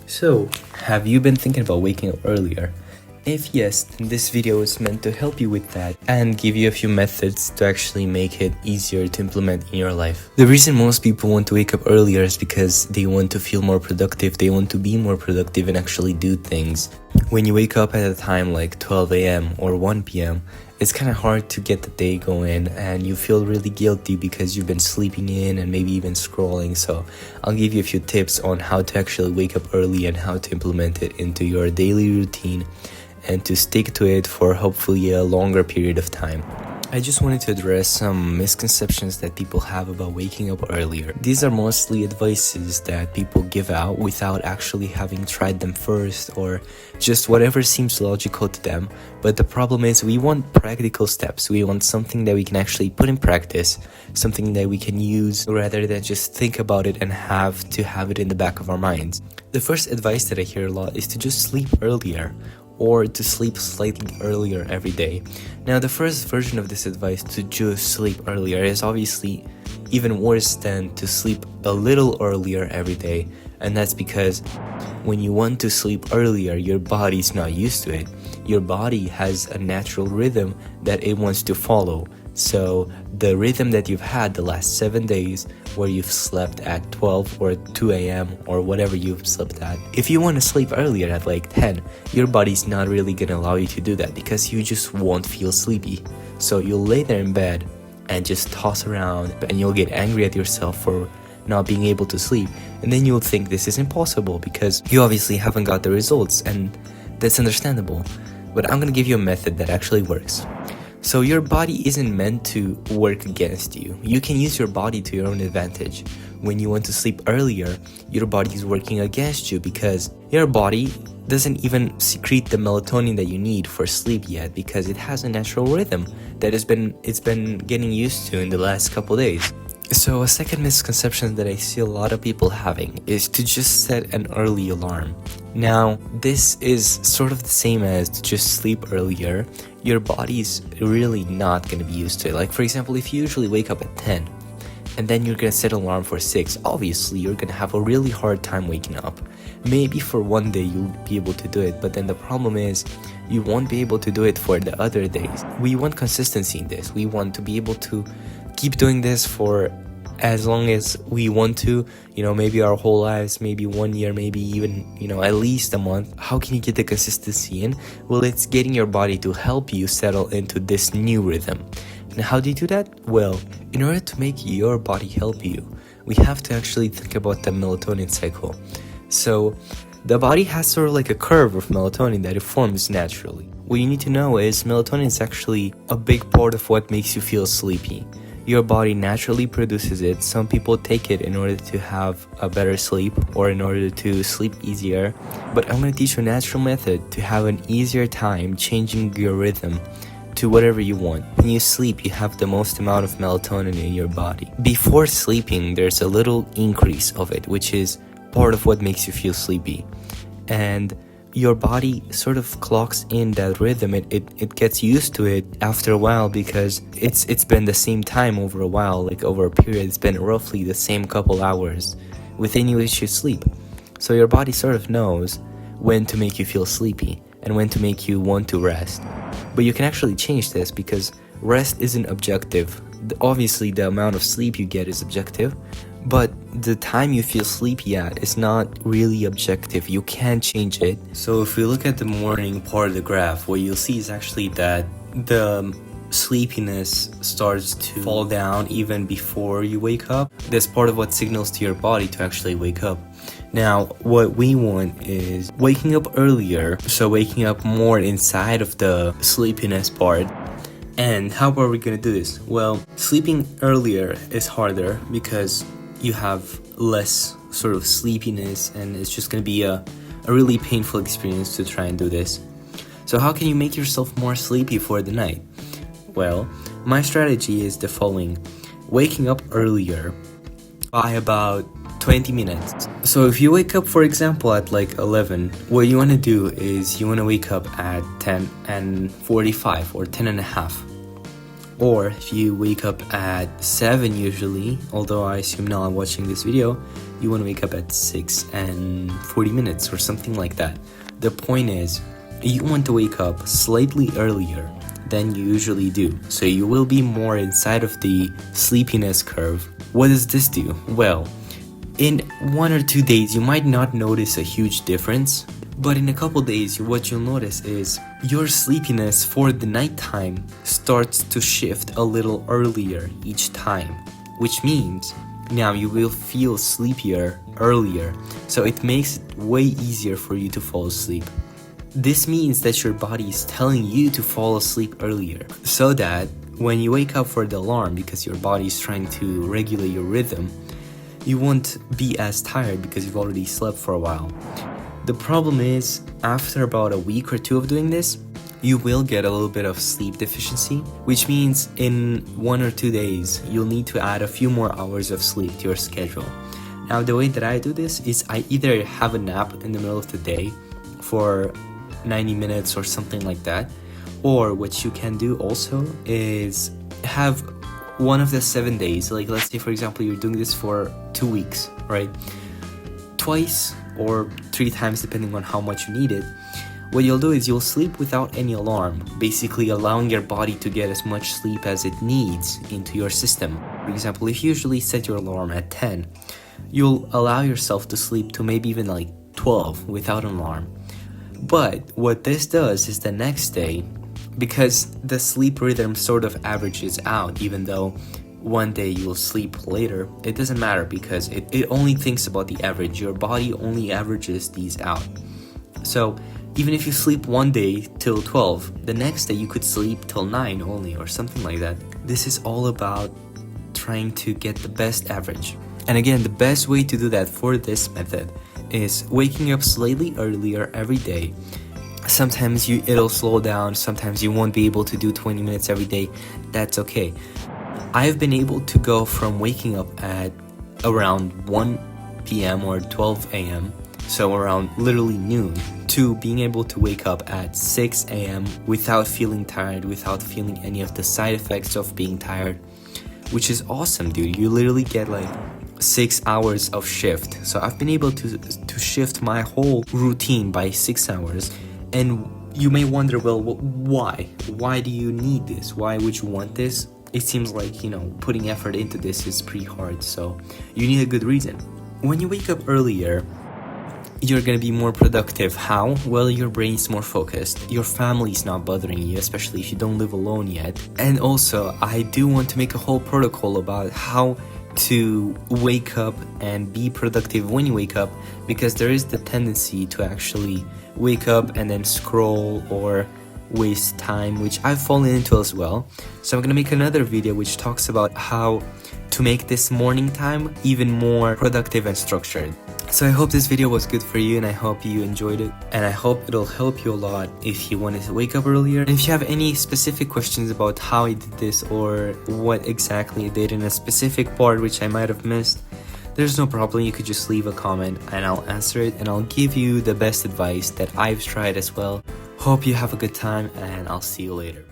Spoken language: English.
So, have you been thinking about waking up earlier? If yes, then this video is meant to help you with that and give you a few methods to actually make it easier to implement in your life. The reason most people want to wake up earlier is because they want to feel more productive, they want to be more productive and actually do things. When you wake up at a time like 12 a.m. or 1 p.m., it's kind of hard to get the day going and you feel really guilty because you've been sleeping in and maybe even scrolling. So I'll give you a few tips on how to actually wake up early and how to implement it into your daily routine and to stick to it for hopefully a longer period of time. I just wanted to address some misconceptions that people have about waking up earlier. These are mostly advices that people give out without actually having tried them first or just whatever seems logical to them. But the problem is we want practical steps. We want something that we can actually put in practice, something that we can use rather than just think about it and have it in the back of our minds. The first advice that I hear a lot is to just sleep earlier, or to sleep slightly earlier every day. Now, the first version of this advice, to just sleep earlier, is obviously even worse than to sleep a little earlier every day. And that's because when you want to sleep earlier, your body's not used to it. Your body has a natural rhythm that it wants to follow. So the rhythm that you've had the last 7 days, where you've slept at 12 or 2 a.m. or whatever you've slept at, if you want to sleep earlier at like 10, your body's not really going to allow you to do that because you just won't feel sleepy. So you'll lay there in bed and just toss around and you'll get angry at yourself for not being able to sleep. And then you'll think this is impossible because you obviously haven't got the results, and that's understandable. But I'm going to give you a method that actually works. So your body isn't meant to work against you. You can use your body to your own advantage. When you want to sleep earlier, your body is working against you because your body doesn't even secrete the melatonin that you need for sleep yet because it has a natural rhythm that it's been getting used to in the last couple days. So a second misconception that I see a lot of people having is to just set an early alarm. Now, this is sort of the same as to just sleep earlier. Your body's really not going to be used to it. Like, for example, if you usually wake up at 10 and then you're going to set an alarm for 6, obviously you're going to have a really hard time waking up. Maybe for one day you'll be able to do it, but then the problem is you won't be able to do it for the other days. We want consistency in this. We want to be able to keep doing this for as long as we want to, maybe our whole lives, maybe 1 year, maybe even, at least a month. How can you get the consistency in? Well, it's getting your body to help you settle into this new rhythm. And how do you do that? Well, in order to make your body help you, we have to actually think about the melatonin cycle. So the body has sort of like a curve of melatonin that it forms naturally. What you need to know is melatonin is actually a big part of what makes you feel sleepy. Your body naturally produces it. Some people take it in order to have a better sleep or in order to sleep easier. But I'm going to teach you a natural method to have an easier time changing your rhythm to whatever you want. When you sleep, you have the most amount of melatonin in your body. Before sleeping, there's a little increase of it, which is part of what makes you feel sleepy. And your body sort of clocks in that rhythm. It gets used to it after a while because it's been the same time over a while, like over a period. It's been roughly the same couple hours within which you sleep. So your body sort of knows when to make you feel sleepy and when to make you want to rest. But you can actually change this because rest isn't objective. Obviously, the amount of sleep you get is objective, but the time you feel sleepy at is not really objective. You can't change it. So if we look at the morning part of the graph, what you'll see is actually that the sleepiness starts to fall down even before you wake up. That's part of what signals to your body to actually wake up. Now, what we want is waking up earlier, so waking up more inside of the sleepiness part. And how are we going to do this? Well, sleeping earlier is harder because you have less sort of sleepiness and it's just going to be a really painful experience to try and do this. So how can you make yourself more sleepy for the night? Well, my strategy is the following. Waking up earlier by about 20 minutes. So if you wake up, for example, at like 11, what you want to do is you want to wake up at 10:45 or 10:30. Or if you wake up at 7 usually, although I assume now I'm watching this video, you want to wake up at 6:40 or something like that. The point is, you want to wake up slightly earlier than you usually do, so you will be more inside of the sleepiness curve. What does this do? Well, in 1 or 2 days, you might not notice a huge difference, but in a couple days, what you'll notice is your sleepiness for the nighttime starts to shift a little earlier each time, which means now you will feel sleepier earlier, so it makes it way easier for you to fall asleep. This means that your body is telling you to fall asleep earlier, so that when you wake up for the alarm, because your body is trying to regulate your rhythm, you won't be as tired because you've already slept for a while. The problem is, after about a week or 2 of doing this, you will get a little bit of sleep deficiency, which means in 1 or 2 days, you'll need to add a few more hours of sleep to your schedule. Now, the way that I do this is I either have a nap in the middle of the day for 90 minutes or something like that, or what you can do also is have one of the 7 days, like let's say for example you're doing this for 2 weeks, right? Twice or 3 times depending on how much you need it. What you'll do is you'll sleep without any alarm, basically allowing your body to get as much sleep as it needs into your system. For example, if you usually set your alarm at 10, you'll allow yourself to sleep to maybe even like 12 without an alarm. But what this does is the next day, because the sleep rhythm sort of averages out, even though one day you'll sleep later, it doesn't matter because it only thinks about the average. Your body only averages these out. So even if you sleep one day till 12, the next day you could sleep till 9 only or something like that. This is all about trying to get the best average. And again, the best way to do that for this method is waking up slightly earlier every day. Sometimes it'll slow down, sometimes you won't be able to do 20 minutes every day. That's okay. I've been able to go from waking up at around 1 p.m. or 12 a.m., so around literally noon, to being able to wake up at 6 a.m. without feeling tired, without feeling any of the side effects of being tired, which is awesome, dude. You literally get like 6 hours of shift. So I've been able to shift my whole routine by 6 hours. And you may wonder, well, why? Why do you need this? Why would you want this? It seems like, putting effort into this is pretty hard, so you need a good reason. When you wake up earlier, you're gonna be more productive. How? Well, your brain's more focused. Your family's not bothering you, especially if you don't live alone yet. And also, I do want to make a whole protocol about how to wake up and be productive when you wake up, because there is the tendency to actually wake up and then scroll or waste time, which I've fallen into as well. So I'm gonna make another video which talks about how to make this morning time even more productive and structured. So I hope this video was good for you, and I hope you enjoyed it, and I hope it'll help you a lot if you wanted to wake up earlier. And if you have any specific questions about how I did this or what exactly I did in a specific part which I might have missed, there's no problem. You could just leave a comment and I'll answer it, and I'll give you the best advice that I've tried as well. Hope you have a good time, and I'll see you later.